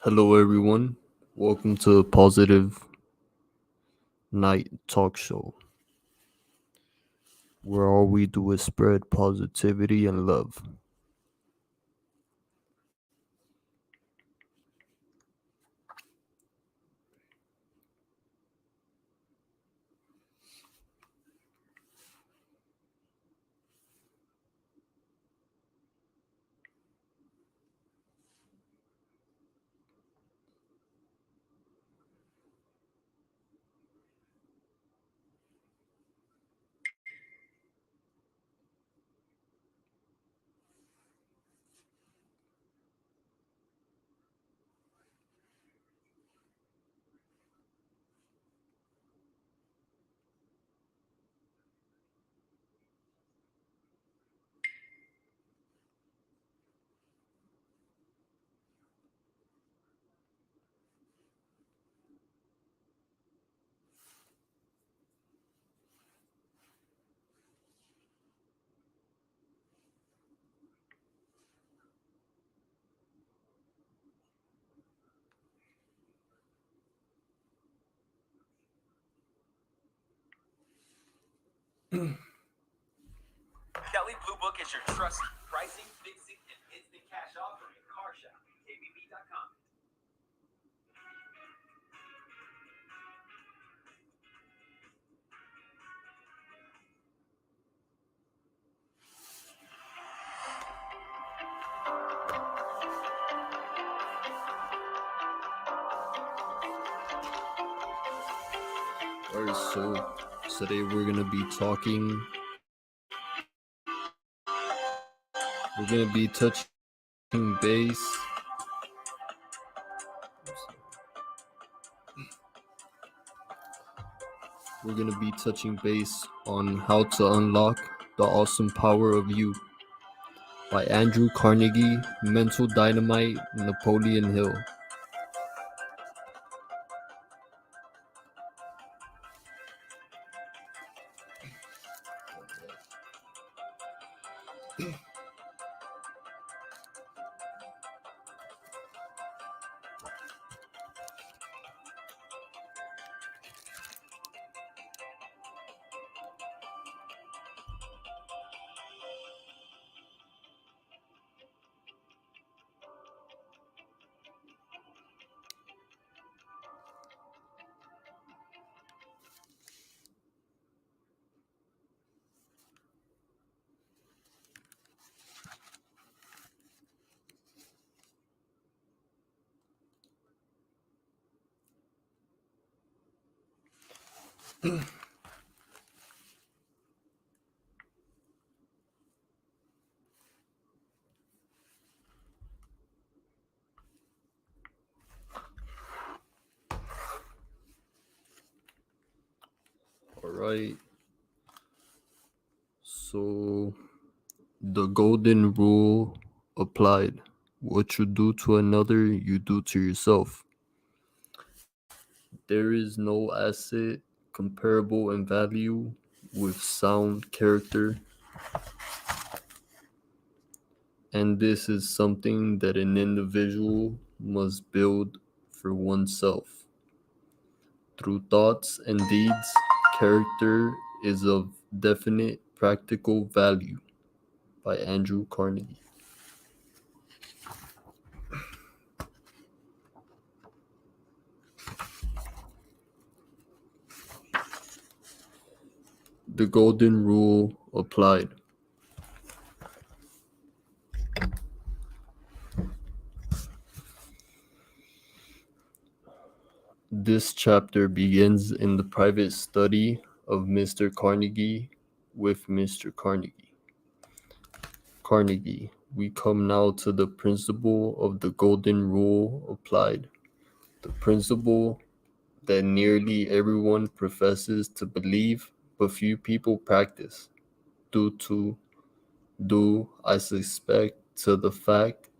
Hello, everyone. Welcome to Positive Night Talk Show, where all we do is spread positivity and love. Kelly Blue Book is your trusted pricing, fixing, and instant cash offer in car shopping. KBB.com. Alright, so today we're gonna be talking. We're gonna be touching base. We're gonna be touching base on how to unlock the awesome power of you by Andrew Carnegie, Mental Dynamite, Napoleon Hill. Alright, so the golden rule applied. What you do to another, you do to yourself. There is no asset comparable in value with sound character, and this is something that an individual must build for oneself. Through thoughts and deeds, character is of definite practical value by Andrew Carnegie. The golden rule applied. This chapter begins in the private study of Mr. Carnegie with Mr. Carnegie. Carnegie, we come now to the principle of the golden rule applied. The principle that nearly everyone professes to believe, but few people practice, due to, due, I suspect, to the fact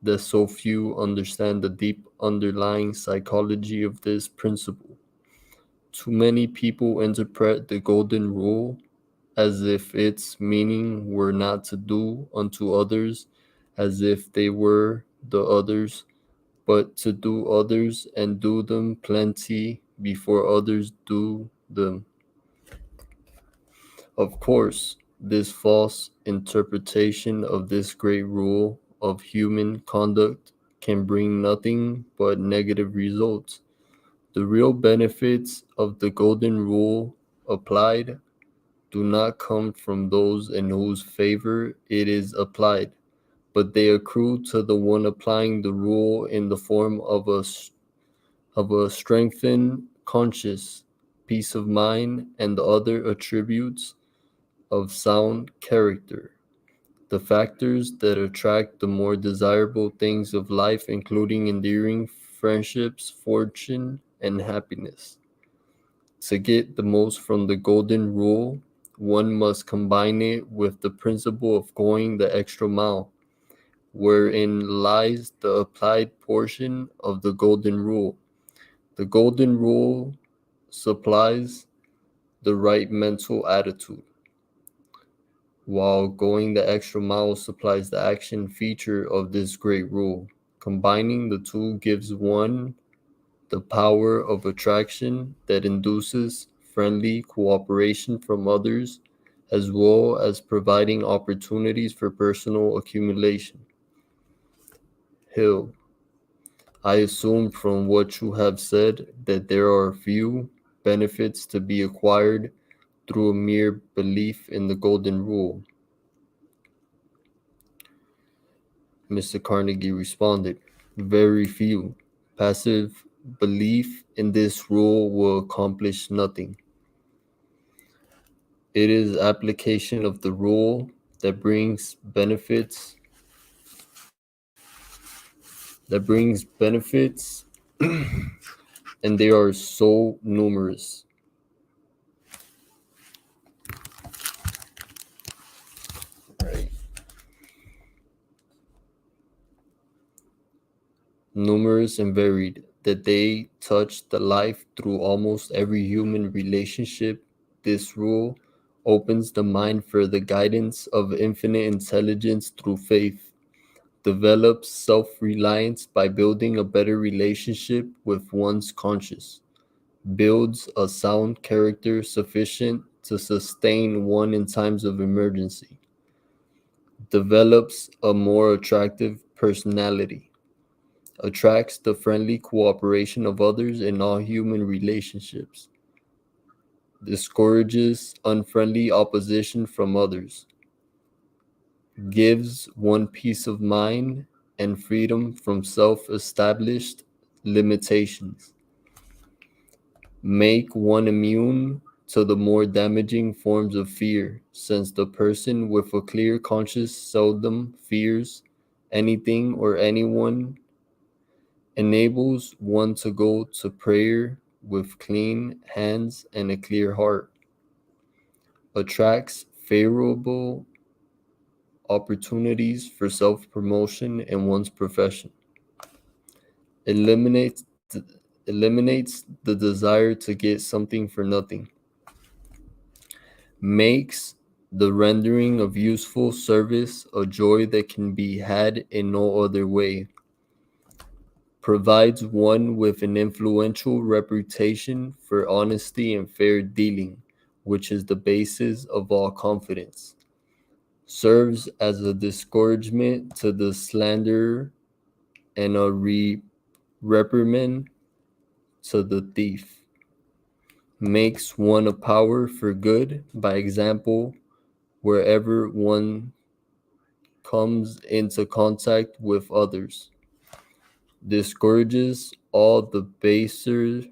that so few understand the deep underlying psychology of this principle. Too many people interpret the golden rule as if its meaning were not to do unto others as if they were the others, but to do others and do them plenty before others do them. Of course, this false interpretation of this great rule of human conduct can bring nothing but negative results. The real benefits of the golden rule applied do not come from those in whose favor it is applied, but they accrue to the one applying the rule in the form of a strengthened conscience, peace of mind, and the other attributes of sound character. The factors that attract the more desirable things of life, including endearing friendships, fortune, and happiness. To get the most from the golden rule, one must combine it with the principle of going the extra mile, wherein lies the applied portion of the golden rule. The golden rule supplies the right mental attitude, while going the extra mile supplies the action feature of this great rule. Combining the two gives one the power of attraction that induces friendly cooperation from others, as well as providing opportunities for personal accumulation. Hill, I assume from what you have said that there are few benefits to be acquired through a mere belief in the golden rule. Mr. Carnegie responded, very few. Passive belief in this rule will accomplish nothing. It is application of the rule that brings benefits and they are so numerous. Right. Numerous and varied, that they touch the life through almost every human relationship. This rule opens the mind for the guidance of infinite intelligence through faith, develops self-reliance by building a better relationship with one's conscience, builds a sound character sufficient to sustain one in times of emergency, develops a more attractive personality, attracts the friendly cooperation of others in all human relationships, discourages unfriendly opposition from others, gives one peace of mind and freedom from self-established limitations, make one immune to the more damaging forms of fear, since the person with a clear conscience seldom fears anything or anyone, enables one to go to prayer with clean hands and a clear heart, attracts favorable opportunities for self-promotion in one's profession, eliminates eliminates the desire to get something for nothing, makes the rendering of useful service a joy that can be had in no other way, provides one with an influential reputation for honesty and fair dealing, which is the basis of all confidence, serves as a discouragement to the slanderer and a reprimand to the thief, makes one a power for good by example wherever one comes into contact with others, discourages all the baser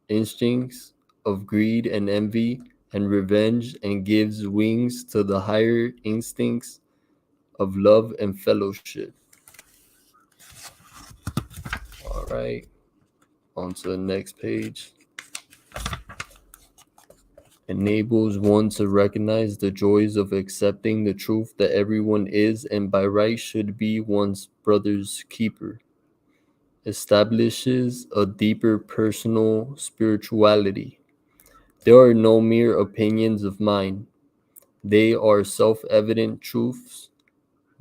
instincts of greed and envy and revenge, and gives wings to the higher instincts of love and fellowship. All right, on to the next page. Enables one to recognize the joys of accepting the truth that everyone is and by right should be one's brother's keeper. Establishes a deeper personal spirituality. There are no mere opinions of mine. They are self-evident truths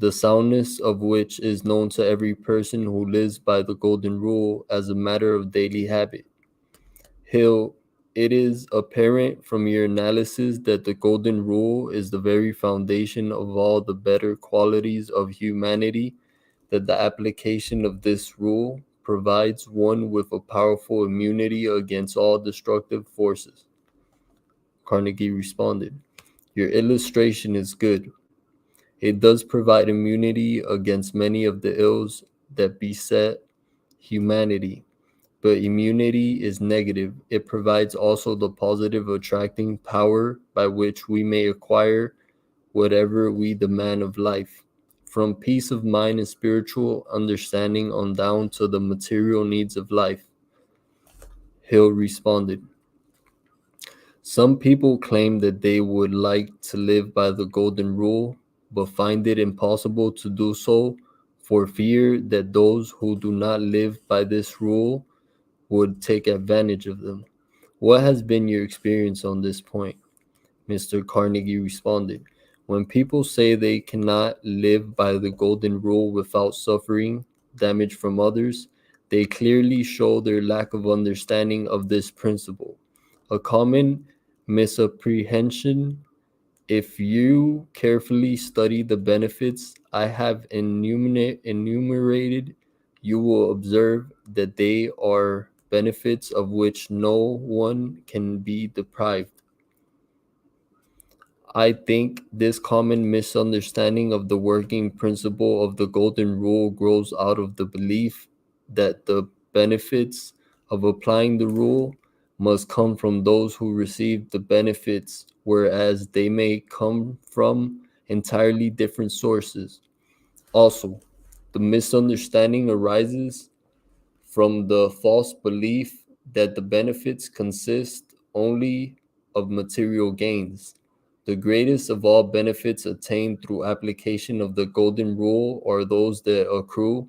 the soundness of which is known to every person who lives by the golden rule as a matter of daily habit. Hill, it is apparent from your analysis that the golden rule is the very foundation of all the better qualities of humanity, that the application of this rule provides one with a powerful immunity against all destructive forces. Carnegie responded, your illustration is good. It does provide immunity against many of the ills that beset humanity. But immunity is negative. It provides also the positive attracting power by which we may acquire whatever we demand of life, from peace of mind and spiritual understanding on down to the material needs of life. Hill responded, some people claim that they would like to live by the golden rule, but find it impossible to do so for fear that those who do not live by this rule would take advantage of them. What has been your experience on this point? Mr. Carnegie responded, when people say they cannot live by the golden rule without suffering damage from others, they clearly show their lack of understanding of this principle. A common misapprehension, if you carefully study the benefits I have enumerated, you will observe that they are benefits of which no one can be deprived. I think this common misunderstanding of the working principle of the golden rule grows out of the belief that the benefits of applying the rule must come from those who receive the benefits, whereas they may come from entirely different sources. Also, the misunderstanding arises from the false belief that the benefits consist only of material gains. The greatest of all benefits attained through application of the golden rule are those that accrue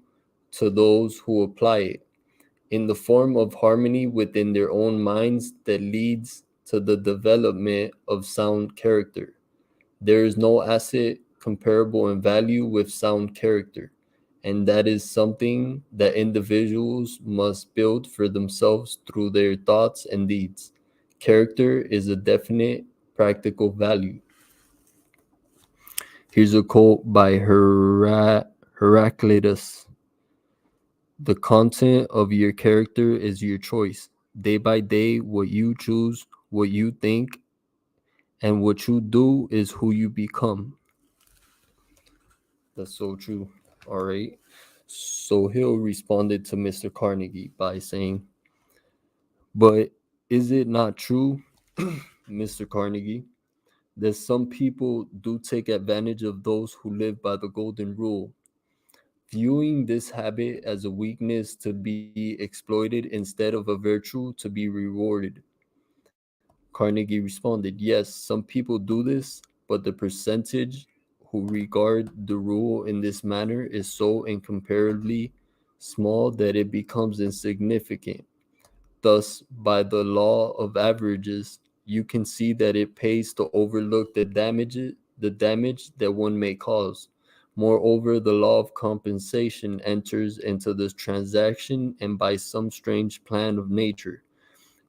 to those who apply it, in the form of harmony within their own minds that leads to the development of sound character. There is no asset comparable in value with sound character, and that is something that individuals must build for themselves through their thoughts and deeds. Character is a definite practical value. Here's a quote by Heraclitus. The content of your character is your choice. Day by day, what you choose, what you think, and what you do is who you become. That's so true. All right. So Hill responded to Mr. Carnegie by saying, but is it not true, Mr. Carnegie, that some people do take advantage of those who live by the golden rule, viewing this habit as a weakness to be exploited instead of a virtue to be rewarded? Carnegie responded, yes, some people do this, but the percentage who regard the rule in this manner is so incomparably small that it becomes insignificant. Thus, by the law of averages, you can see that it pays to overlook the damage that one may cause. Moreover, the law of compensation enters into this transaction, and by some strange plan of nature,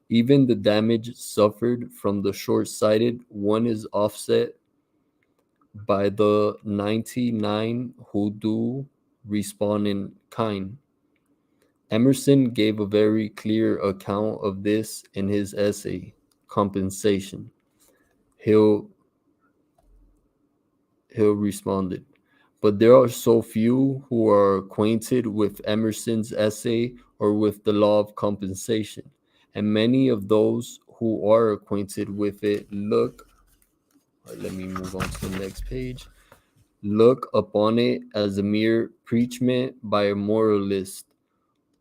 even the damage suffered from the short-sighted one is offset by the 99 who do respond in kind. Emerson gave a very clear account of this in his essay, Compensation. Hill responded, but there are so few who are acquainted with Emerson's essay or with the law of compensation, and many of those who are acquainted with it let me move on to the next page, look upon it as a mere preachment by a moralist,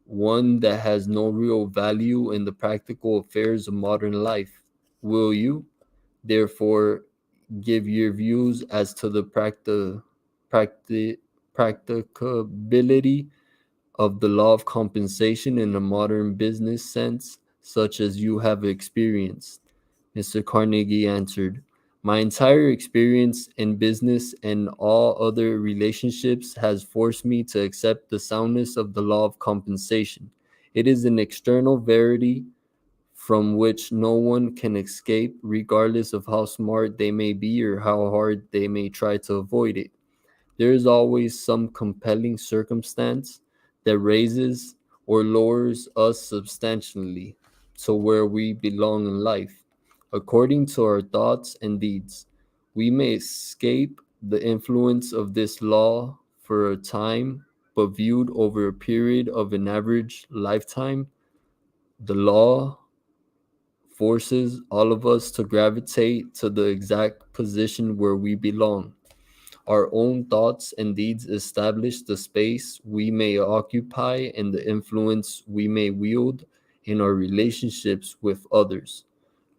one that has no real value in the practical affairs of modern life. Will you, therefore, give your views as to the practicability of the law of compensation in a modern business sense, such as you have experienced? Mr. Carnegie answered, My entire experience in business and all other relationships has forced me to accept the soundness of the law of compensation. It is an external verity from which no one can escape, regardless of how smart they may be or how hard they may try to avoid it. There is always some compelling circumstance that raises or lowers us substantially to where we belong in life. According to our thoughts and deeds, we may escape the influence of this law for a time, but viewed over a period of an average lifetime, the law forces all of us to gravitate to the exact position where we belong. Our own thoughts and deeds establish the space we may occupy and the influence we may wield in our relationships with others.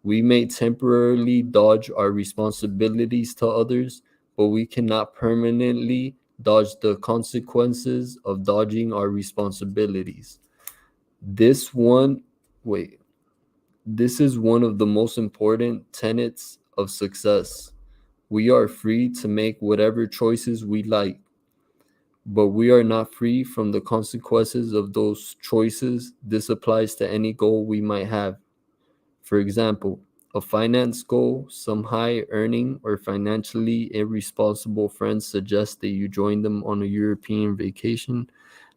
We may temporarily dodge our responsibilities to others, but we cannot permanently dodge the consequences of dodging our responsibilities. This one, wait, this is one of the most important tenets of success. We are free to make whatever choices we like, but we are not free from the consequences of those choices. This applies to any goal we might have. For example, a finance goal, some high earning or financially irresponsible friends suggest that you join them on a European vacation,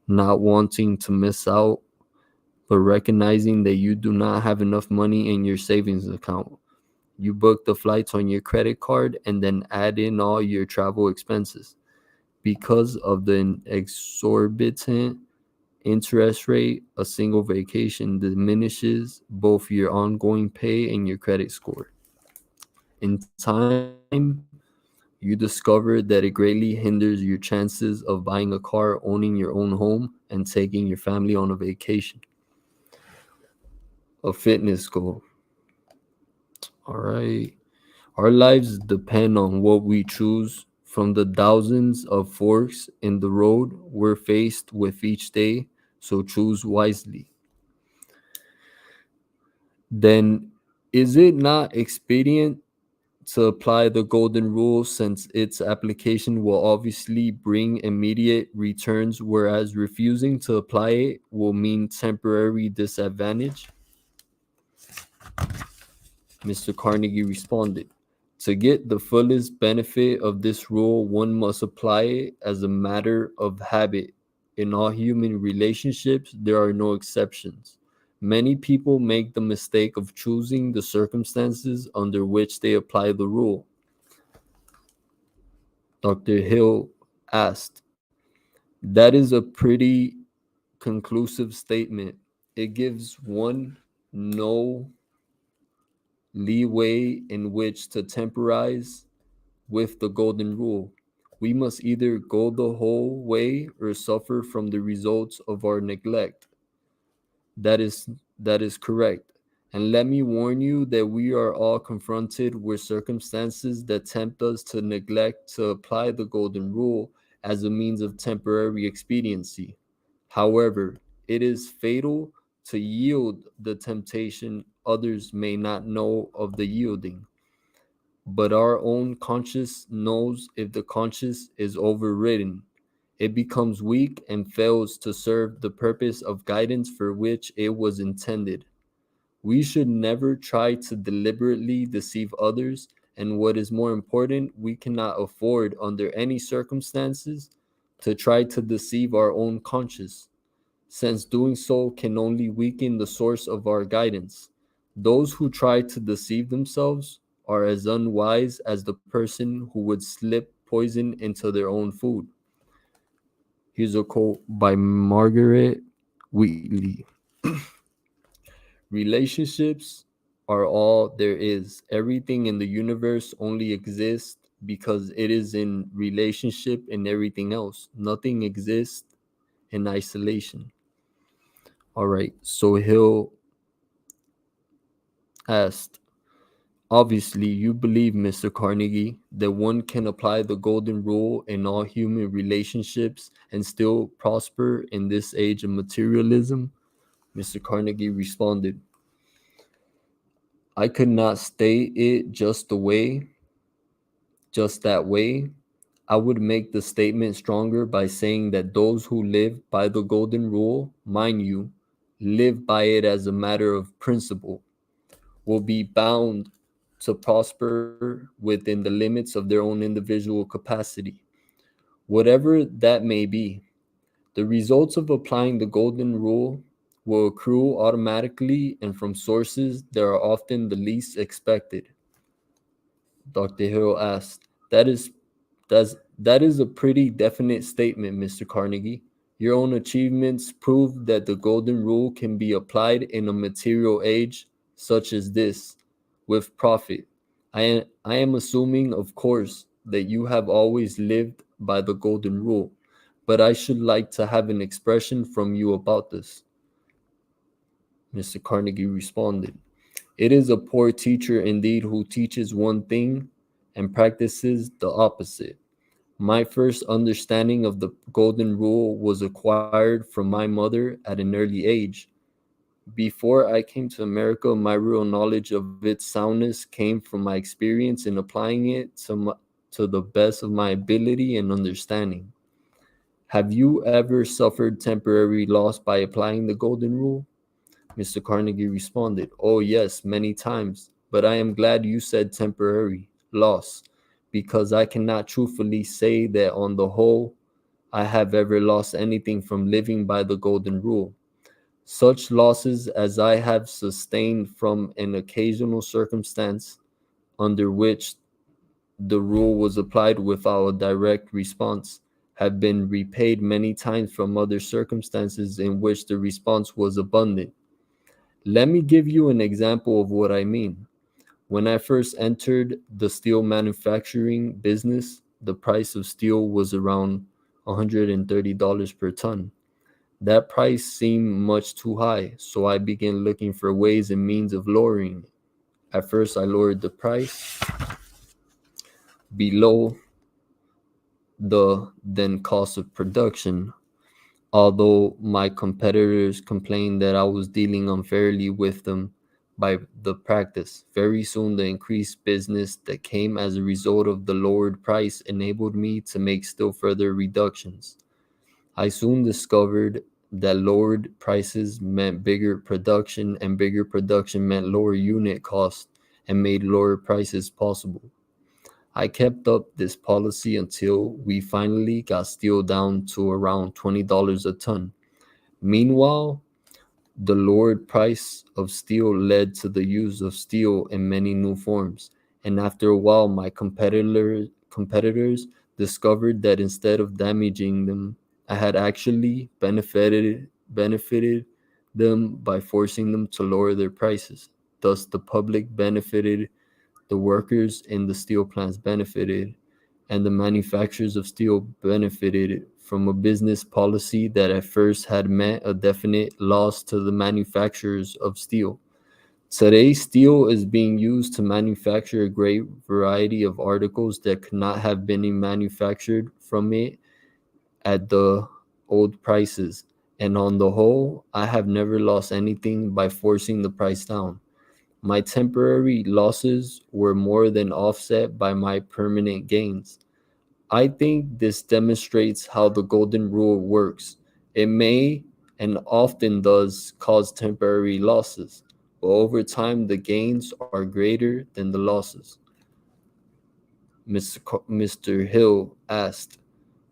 not wanting to miss out, but recognizing that you do not have enough money in your savings account. You book the flights on your credit card and then add in all your travel expenses. Because of the exorbitant interest rate, a single vacation diminishes both your ongoing pay and your credit score. In time, you discover that it greatly hinders your chances of buying a car, owning your own home, and taking your family on a vacation. A fitness goal. All right. Our lives depend on what we choose. From the thousands of forks in the road we're faced with each day, so choose wisely. Then, is it not expedient to apply the golden rule since its application will obviously bring immediate returns, whereas refusing to apply it will mean temporary disadvantage? Mr. Carnegie responded, to get the fullest benefit of this rule, one must apply it as a matter of habit. In all human relationships, there are no exceptions. Many people make the mistake of choosing the circumstances under which they apply the rule. Dr. Hill asked, that is a pretty conclusive statement. It gives one no leeway in which to temporize with the golden rule. We must either go the whole way or suffer from the results of our neglect. That is that is correct. And let me warn you that we are all confronted with circumstances that tempt us to neglect to apply the golden rule as a means of temporary expediency. However, it is fatal to yield the temptation others may not know of the yielding. But our own conscience knows if the conscience is overridden, it becomes weak and fails to serve the purpose of guidance for which it was intended. We should never try to deliberately deceive others, and what is more important, we cannot afford, under any circumstances, to try to deceive our own conscience, since doing so can only weaken the source of our guidance. Those who try to deceive themselves are as unwise as the person who would slip poison into their own food. Here's a quote by Margaret Wheatley. Relationships are all there is. Everything in the universe only exists because it is in relationship and everything else. Nothing exists in isolation. All right, so Hill asked, obviously, you believe, Mr. Carnegie, that one can apply the golden rule in all human relationships and still prosper in this age of materialism? Mr. Carnegie responded, I could not state it just the way just that way, I would make the statement stronger by saying that those who live by the golden rule, mind you, live by it as a matter of principle, will be bound to prosper within the limits of their own individual capacity, whatever that may be. The results of applying the golden rule will accrue automatically and from sources that are often the least expected. Dr. Hill asked. That is a pretty definite statement, Mr. Carnegie. Your own achievements prove that the golden rule can be applied in a material age such as this with profit. I am assuming, of course, that you have always lived by the golden rule, but I should like to have an expression from you about this. Mr. Carnegie responded. It is a poor teacher indeed who teaches one thing and practices the opposite. My first understanding of the golden rule was acquired from my mother at an early age. Before I came to America, my real knowledge of its soundness came from my experience in applying it to the best of my ability and understanding. Have you ever suffered temporary loss by applying the golden rule? Mr. Carnegie responded, Oh, yes, many times, but I am glad you said temporary loss, because I cannot truthfully say that on the whole I have ever lost anything from living by the golden rule. Such losses as I have sustained from an occasional circumstance under which the rule was applied without a direct response have been repaid many times from other circumstances in which the response was abundant. Let me give you an example of what I mean. When I first entered the steel manufacturing business, the price of steel was around $130 per ton. That price seemed much too high, so I began looking for ways and means of lowering it. At first, I lowered the price below the then cost of production, although my competitors complained that I was dealing unfairly with them by the practice. Very soon, the increased business that came as a result of the lowered price enabled me to make still further reductions. I soon discovered that lowered prices meant bigger production, and bigger production meant lower unit costs and made lower prices possible. I kept up this policy until we finally got steel down to around $20 a ton. Meanwhile, the lowered price of steel led to the use of steel in many new forms, and after a while my competitors discovered that instead of damaging them, I had actually benefited them by forcing them to lower their prices. Thus the public benefited, the workers in the steel plants benefited, and the manufacturers of steel benefited from a business policy that at first had meant a definite loss to the manufacturers of steel. Today, steel is being used to manufacture a great variety of articles that could not have been manufactured from it at the old prices. And on the whole, I have never lost anything by forcing the price down. My temporary losses were more than offset by my permanent gains. I think this demonstrates how the golden rule works. It may and often does cause temporary losses, but over time the gains are greater than the losses. Mr. Hill asked,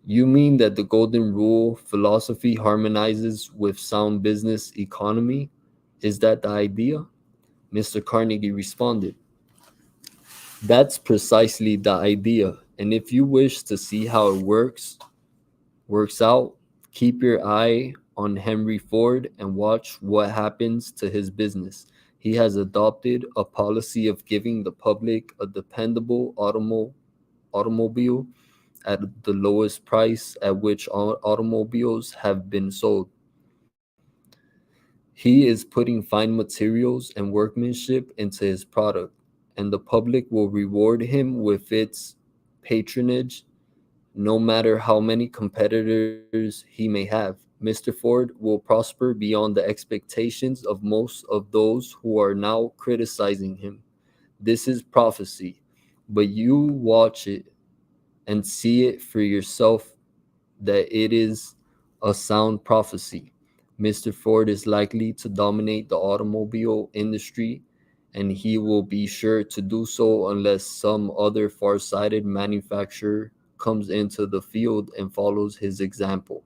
You mean that the golden rule philosophy harmonizes with sound business economy? Is that the idea? Mr. Carnegie responded, That's precisely the idea. And if you wish to see how it works out, keep your eye on Henry Ford and watch what happens to his business. He has adopted a policy of giving the public a dependable automobile at the lowest price at which automobiles have been sold. He is putting fine materials and workmanship into his product, and the public will reward him with its patronage no matter how many competitors he may have. Mr. Ford will prosper beyond the expectations of most of those who are now criticizing him. This is prophecy. but you watch it and see it for yourself that it is a sound prophecy. Mr. Ford is likely to dominate the automobile industry, and he will be sure to do so unless some other far-sighted manufacturer comes into the field and follows his example.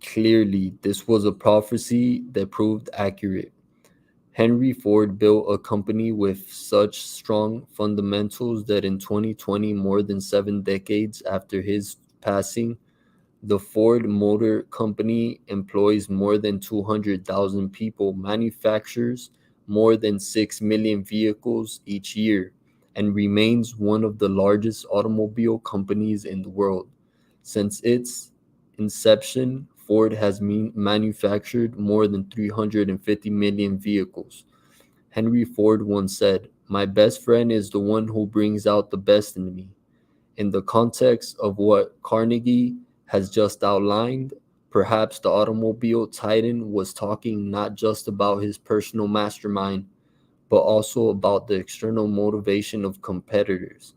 Clearly, this was a prophecy that proved accurate. Henry Ford built a company with such strong fundamentals that in 2020, more than 7 decades after his passing, the Ford Motor Company employs more than 200,000 people, manufactures more than 6 million vehicles each year, and remains one of the largest automobile companies in the world. Since its inception, Ford has manufactured more than 350 million vehicles. Henry Ford once said, "My best friend is the one who brings out the best in me." In the context of what Carnegie has just outlined, perhaps the automobile titan was talking not just about his personal mastermind, but also about the external motivation of competitors.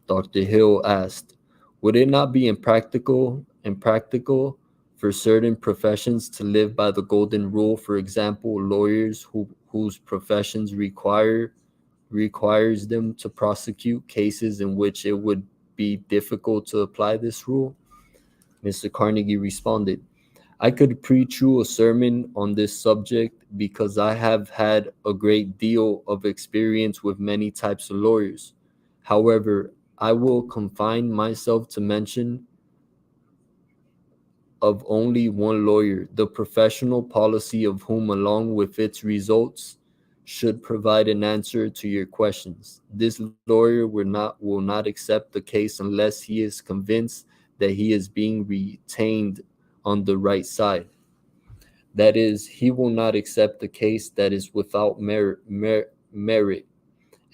Dr. Hill asked, "Would it not be impractical for certain professions to live by the golden rule? For example, lawyers whose professions requires them to prosecute cases in which it would be difficult to apply this rule?" Mr. Carnegie responded, "I could preach you a sermon on this subject because I have had a great deal of experience with many types of lawyers. However, I will confine myself to mention of only one lawyer, the professional policy of whom, along with its results, should provide an answer to your questions. This lawyer will not accept the case unless he is convinced that he is being retained on the right side. That is, he will not accept a case that is without merit.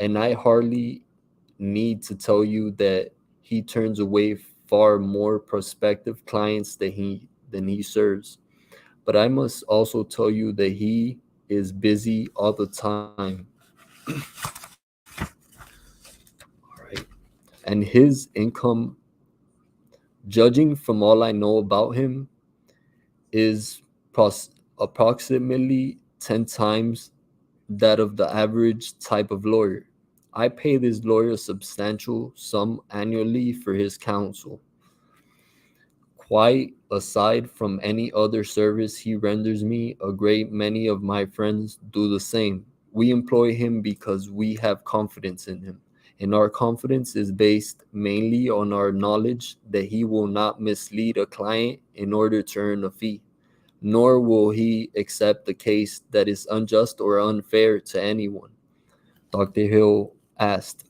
And I hardly need to tell you that he turns away far more prospective clients than he serves. But I must also tell you that he is busy all the time. All right. And his income, judging from all I know about him, is approximately 10 times that of the average type of lawyer. I pay this lawyer a substantial sum annually for his counsel. Quite aside from any other service he renders me, a great many of my friends do the same. We employ him because we have confidence in him, and our confidence is based mainly on our knowledge that he will not mislead a client in order to earn a fee, nor will he accept a case that is unjust or unfair to anyone. Dr. Hill asked,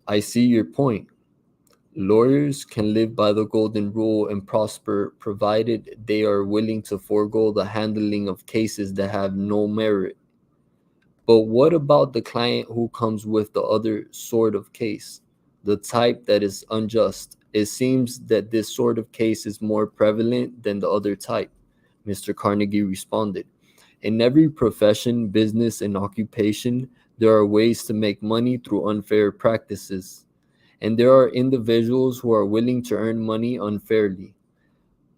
"I see your point. Lawyers can live by the golden rule and prosper provided they are willing to forego the handling of cases that have no merit. But what about the client who comes with the other sort of case, the type that is unjust? It seems that this sort of case is more prevalent than the other type," Mr. Carnegie responded. "In every profession, business, and occupation, there are ways to make money through unfair practices. And there are individuals who are willing to earn money unfairly.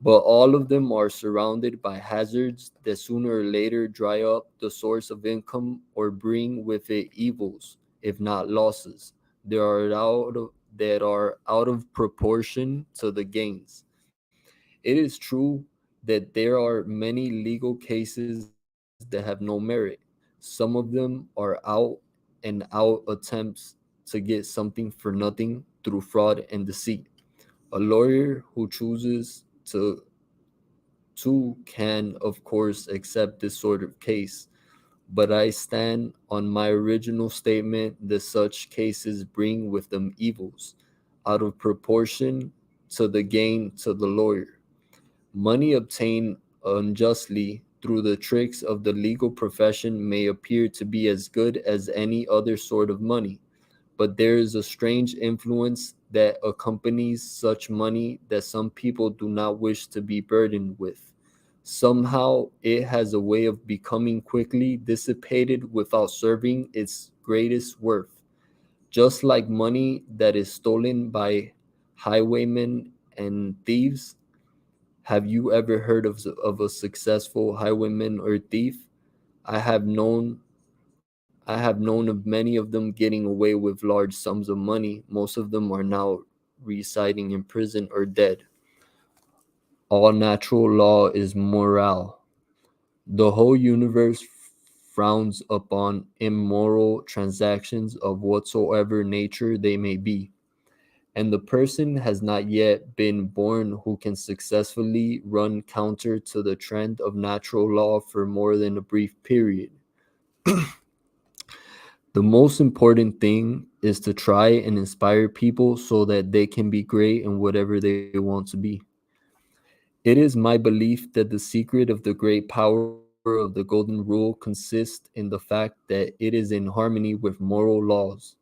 But all of them are surrounded by hazards that sooner or later dry up the source of income or bring with it evils, if not losses, that are out of proportion to the gains. It is true that there are many legal cases that have no merit. Some of them are out attempts to get something for nothing through fraud and deceit. A lawyer who chooses to can, of course, accept this sort of case, but I stand on my original statement that such cases bring with them evils out of proportion to the gain to the lawyer. Money obtained unjustly through the tricks of the legal profession may appear to be as good as any other sort of money, but there is a strange influence that accompanies such money that some people do not wish to be burdened with. Somehow, it has a way of becoming quickly dissipated without serving its greatest worth. Just like money that is stolen by highwaymen and thieves. Have you ever heard of a successful highwayman or thief? I have known I have known of many of them getting away with large sums of money. Most of them are now residing in prison or dead. All natural law is moral. The whole universe frowns upon immoral transactions of whatsoever nature they may be, and the person has not yet been born who can successfully run counter to the trend of natural law for more than a brief period. The most important thing is to try and inspire people so that they can be great in whatever they want to be. It is my belief that the secret of the great power of the Golden Rule consists in the fact that it is in harmony with moral laws.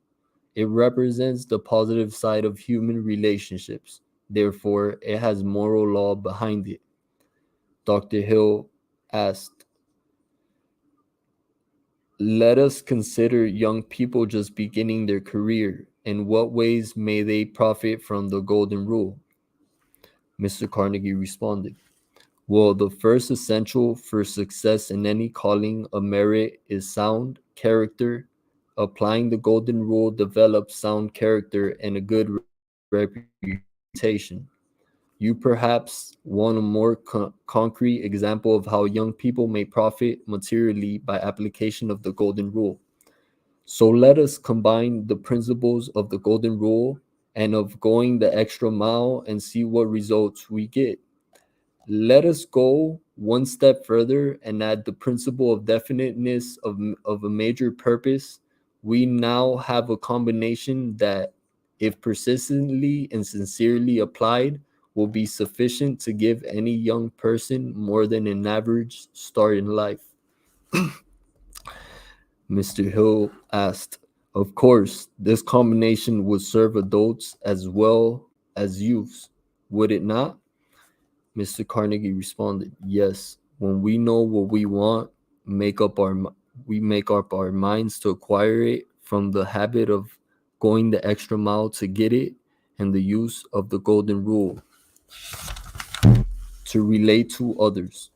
It represents the positive side of human relationships. Therefore, it has moral law behind it. Dr. Hill asked, let us consider young people just beginning their career. In what ways may they profit from the Golden Rule? Mr. Carnegie responded, well, the first essential for success in any calling of merit is sound character. Applying the Golden Rule develops sound character and a good reputation. You perhaps want a more concrete example of how young people may profit materially by application of the Golden Rule. So let us combine the principles of the Golden Rule and of going the extra mile and see what results we get. Let us go one step further and add the principle of definiteness of a major purpose. We now have a combination that, if persistently and sincerely applied, will be sufficient to give any young person more than an average start in life. Mr. Hill asked, of course, this combination would serve adults as well as youths, would it not? Mr. Carnegie responded, yes, when we know what we want, make up our we make up our minds to acquire it from the habit of going the extra mile to get it and the use of the Golden Rule to relate to others.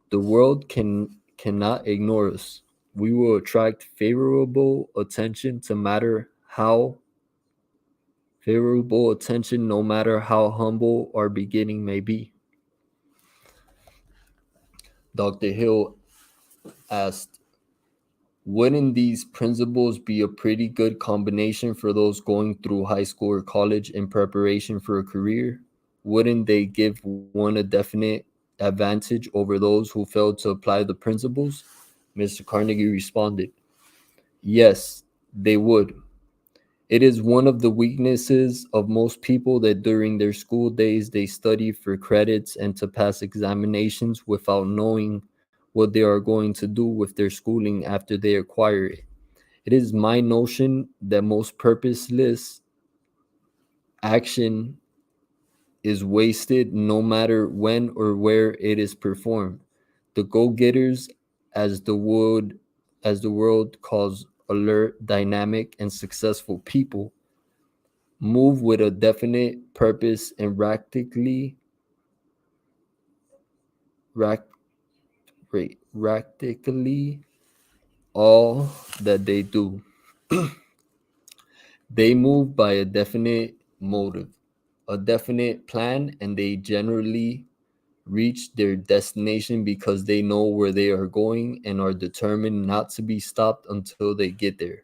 The world cannot ignore us. We will attract favorable attention no matter how humble our beginning may be. Dr. Hill asked, wouldn't these principles be a pretty good combination for those going through high school or college in preparation for a career? Wouldn't they give one a definite advantage over those who failed to apply the principles? Mr. Carnegie responded, yes, they would. It is one of the weaknesses of most people that during their school days they study for credits and to pass examinations without knowing what they are going to do with their schooling after they acquire it. It is my notion that most purposeless action is wasted no matter when or where it is performed. The go-getters, as the world calls alert, dynamic, and successful people, move with a definite purpose and rac- practically all that they do. They move by a definite motive, a definite plan, and they generally reach their destination because they know where they are going and are determined not to be stopped until they get there.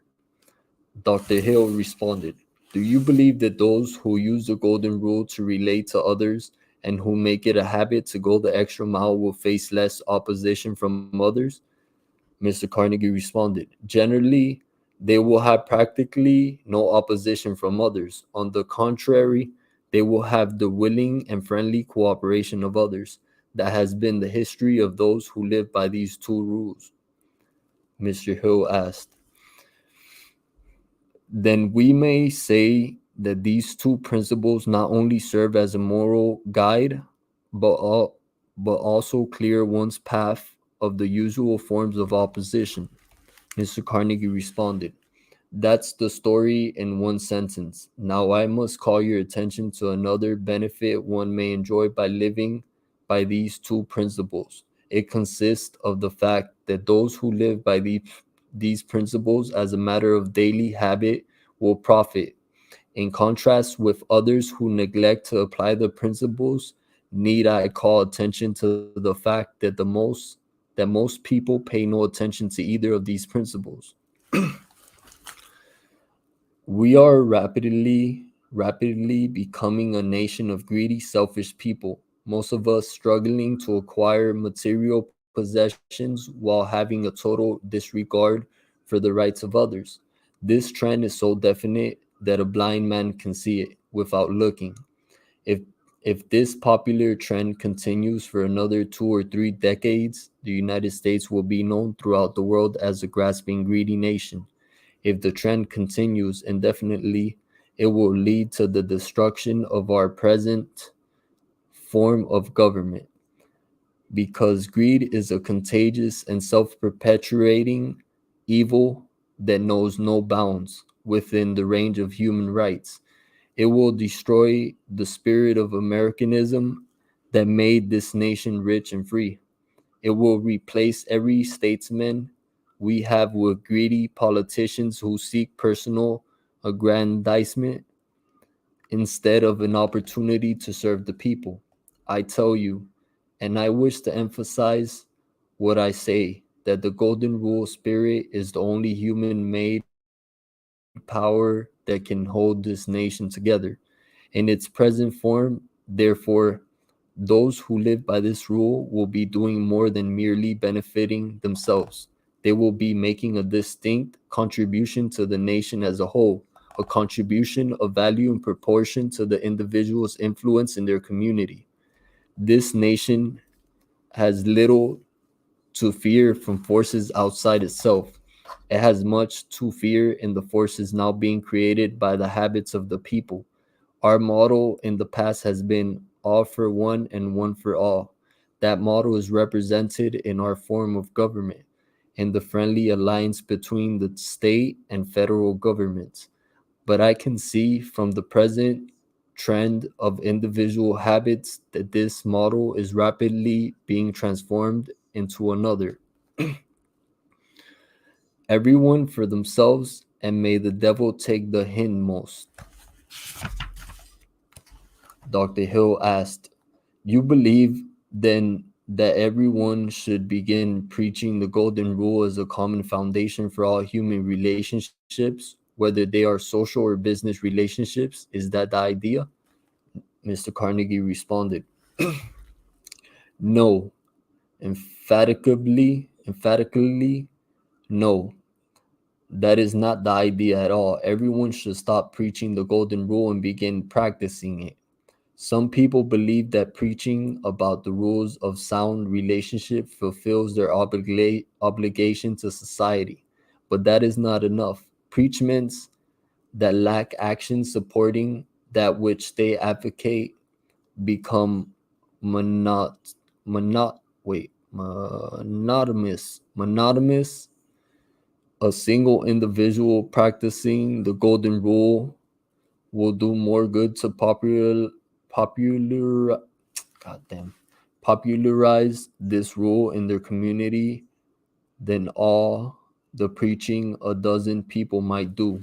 Dr. Hill responded, do you believe that those who use the Golden Rule to relate to others and who make it a habit to go the extra mile will face less opposition from others? Mr. Carnegie responded, generally, they will have practically no opposition from others. On the contrary, they will have the willing and friendly cooperation of others. That has been the history of those who live by these two rules. Mr. Hill asked, then we may say that these two principles not only serve as a moral guide, but also clear one's path of the usual forms of opposition. Mr. Carnegie responded, "That's the story in one sentence. Now I must call your attention to another benefit one may enjoy by living by these two principles. It consists of the fact that those who live by these principles as a matter of daily habit will profit. In contrast with others who neglect to apply the principles, need I call attention to the fact that most people pay no attention to either of these principles. We are rapidly becoming a nation of greedy, selfish people, most of us struggling to acquire material possessions while having a total disregard for the rights of others. This trend is so definite that a blind man can see it without looking. If if this popular trend continues for another 2 or 3 decades, the United States will be known throughout the world as a grasping, greedy nation. If the trend continues indefinitely, it will lead to the destruction of our present form of government. Because greed is a contagious and self perpetuating evil that knows no bounds within the range of human rights. It will destroy the spirit of Americanism that made this nation rich and free. It will replace every statesman we have with greedy politicians who seek personal aggrandizement instead of an opportunity to serve the people. I tell you, and I wish to emphasize what I say, that the Golden Rule spirit is the only human made power that can hold this nation together. In its present form, therefore, those who live by this rule will be doing more than merely benefiting themselves. They will be making a distinct contribution to the nation as a whole, a contribution of value in proportion to the individual's influence in their community. This nation has little to fear from forces outside itself. It has much to fear in the forces now being created by the habits of the people. Our model in the past has been all for one and one for all. That model is represented in our form of government, in the friendly alliance between the state and federal governments. But I can see from the present trend of individual habits that this model is rapidly being transformed into another. Everyone for themselves, and may the devil take the hindmost. Dr. Hill asked, "You believe then that everyone should begin preaching the golden rule as a common foundation for all human relationships, whether they are social or business relationships? Is that the idea?" Mr. Carnegie responded, "No, emphatically, no. That is not the idea at all. Everyone should stop preaching the golden rule and begin practicing it. Some people believe that preaching about the rules of sound relationship fulfills their obligation to society, but that is not enough. Preachments that lack action supporting that which they advocate become monot, monotonous. A single individual practicing the golden rule will do more good to popular goddamn popularize this rule in their community than all the preaching a dozen people might do.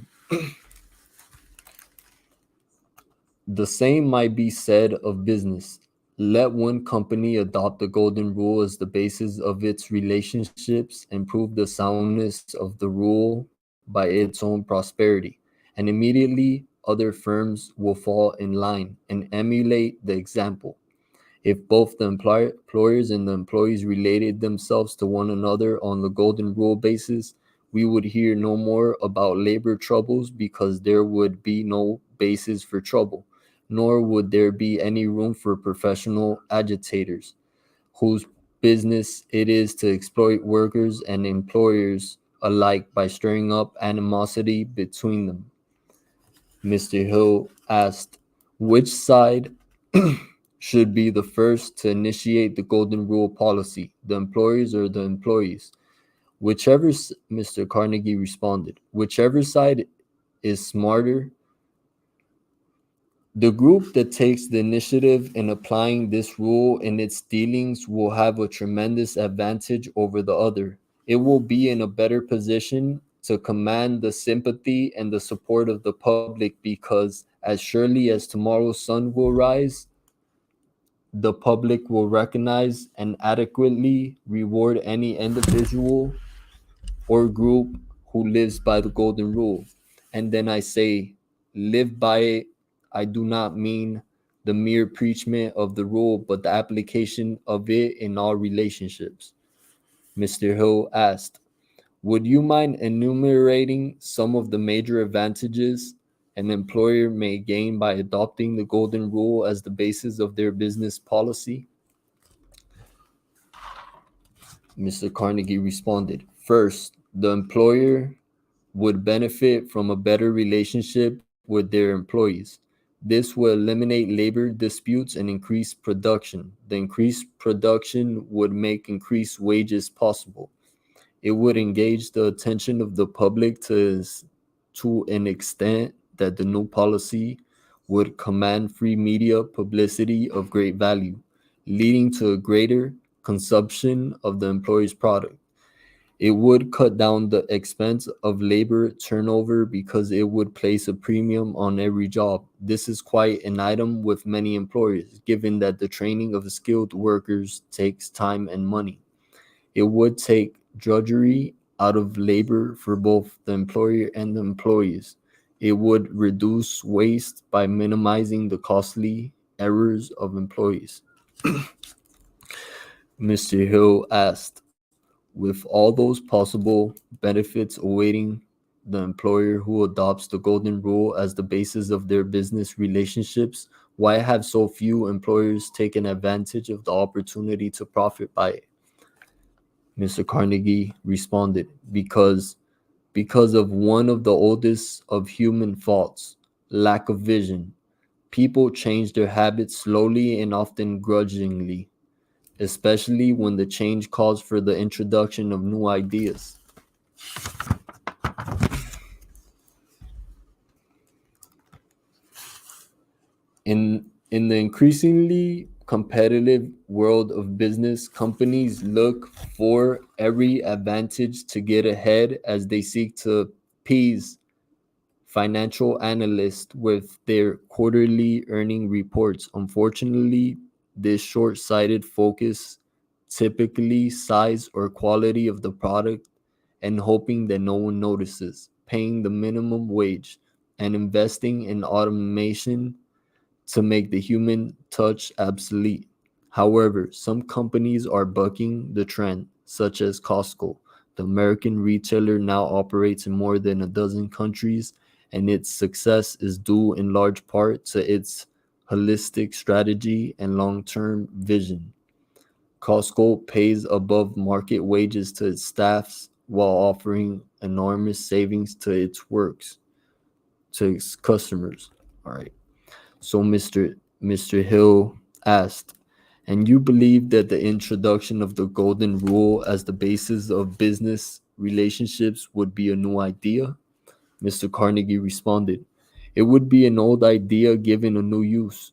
The same might be said of business. Let one company adopt the golden rule as the basis of its relationships and prove the soundness of the rule by its own prosperity, and immediately other firms will fall in line and emulate the example. If both the employers and the employees related themselves to one another on the golden rule basis, we would hear no more about labor troubles because there would be no basis for trouble, nor would there be any room for professional agitators whose business it is to exploit workers and employers alike by stirring up animosity between them. Mr. Hill asked, which side should be the first to initiate the Golden Rule policy, the employers or the employees? Mr. Carnegie responded, whichever side is smarter. The group that takes the initiative in applying this rule in its dealings will have a tremendous advantage over the other. It will be in a better position to command the sympathy and the support of the public because, as surely as tomorrow's sun will rise, the public will recognize and adequately reward any individual or group who lives by the golden rule. And then I say, live by it. I do not mean the mere preachment of the rule, but the application of it in all relationships. Mr. Hill asked, would you mind enumerating some of the major advantages an employer may gain by adopting the golden rule as the basis of their business policy? Mr. Carnegie responded, first, the employer would benefit from a better relationship with their employees. This will eliminate labor disputes and increase production. The increased production would make increased wages possible. It would engage the attention of the public to an extent that the new policy would command free media publicity of great value, leading to a greater consumption of the employee's product. It would cut down the expense of labor turnover because it would place a premium on every job. This is quite an item with many employers, given that the training of skilled workers takes time and money. It would take drudgery out of labor for both the employer and the employees. It would reduce waste by minimizing the costly errors of employees. Mr. Hill asked, with all those possible benefits awaiting the employer who adopts the golden rule as the basis of their business relationships, why have so few employers taken advantage of the opportunity to profit by it? Mr. Carnegie responded, because of one of the oldest of human faults, lack of vision. People change their habits slowly and often grudgingly, especially when the change calls for the introduction of new ideas. In the increasingly competitive world of business, companies look for every advantage to get ahead as they seek to appease financial analysts with their quarterly earning reports. Unfortunately, this short-sighted focus, typically size or quality of the product, and hoping that no one notices, paying the minimum wage, and investing in automation to make the human touch obsolete. However, some companies are bucking the trend, such as Costco. The American retailer now operates in more than a dozen countries, and its success is due in large part to its holistic strategy and long-term vision. Costco pays above market wages to its staffs while offering enormous savings to its customers. All right. So Mr. Hill asked, and you believe that the introduction of the golden rule as the basis of business relationships would be a new idea? Mr. Carnegie responded, it would be an old idea given a new use.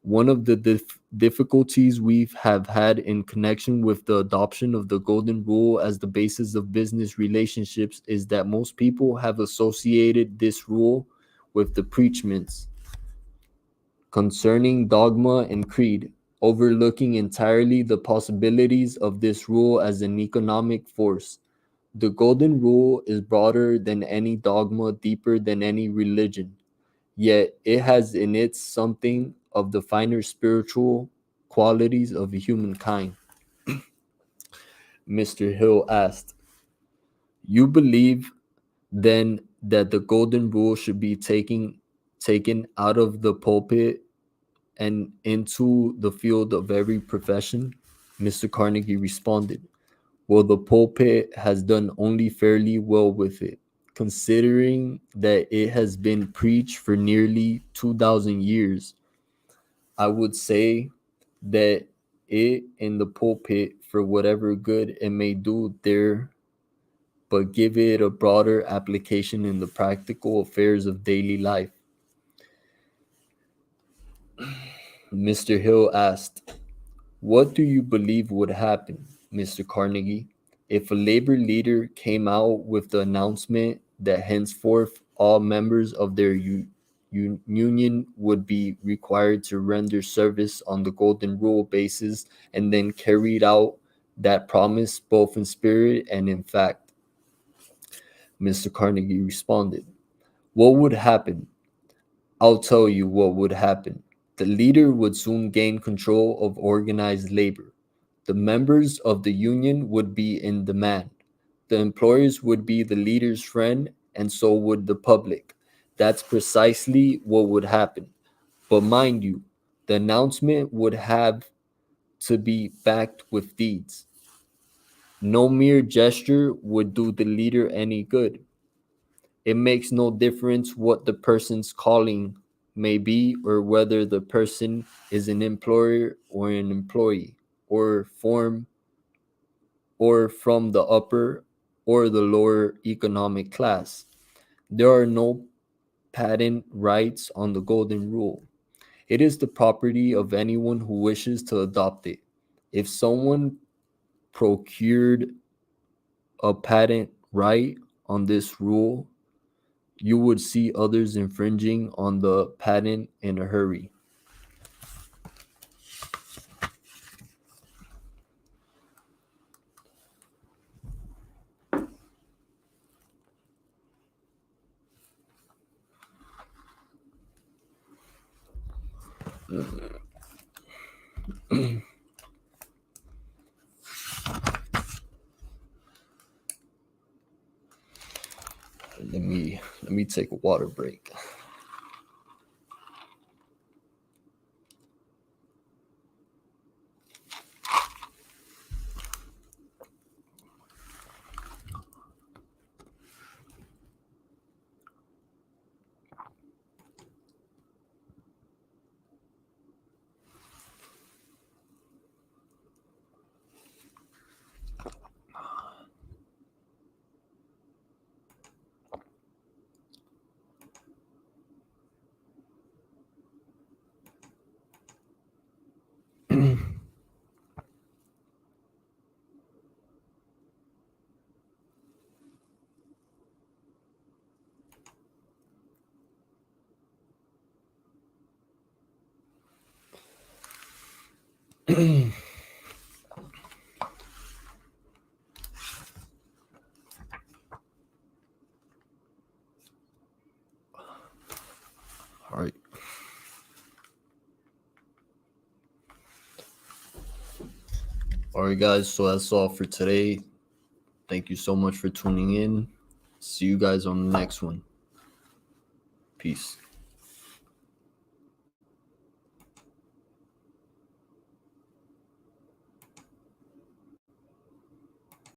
One of the difficulties we have had in connection with the adoption of the golden rule as the basis of business relationships is that most people have associated this rule with the preachments concerning dogma and creed, overlooking entirely the possibilities of this rule as an economic force. The golden rule is broader than any dogma, deeper than any religion, yet it has in it something of the finer spiritual qualities of humankind. Mr. Hill asked, you believe then that the golden rule should be taken out of the pulpit and into the field of every profession? Mr. Carnegie responded, well, the pulpit has done only fairly well with it, considering that it has been preached for nearly 2,000 years, I would say that it in the pulpit for whatever good it may do there, but give it a broader application in the practical affairs of daily life. Mr. Hill asked, "What do you believe would happen, Mr. Carnegie, if a labor leader came out with the announcement that henceforth all members of their union would be required to render service on the Golden Rule basis and then carried out that promise both in spirit and in fact?" Mr. Carnegie responded, "What would happen? I'll tell you what would happen. The leader would soon gain control of organized labor. The members of the union would be in demand. The employers would be the leader's friend, and so would the public. That's precisely what would happen. But mind you, the announcement would have to be backed with deeds. No mere gesture would do the leader any good. It makes no difference what the person's calling may be or whether the person is an employer or an employee or from the upper or the lower economic class. There are no patent rights on the Golden Rule. It is the property of anyone who wishes to adopt it. If someone procured a patent right on this rule, you would see others infringing on the patent in a hurry." Let me take a water break. All right. All right, guys. So that's all for today. Thank you so much for tuning in. See you guys on the next one. Peace.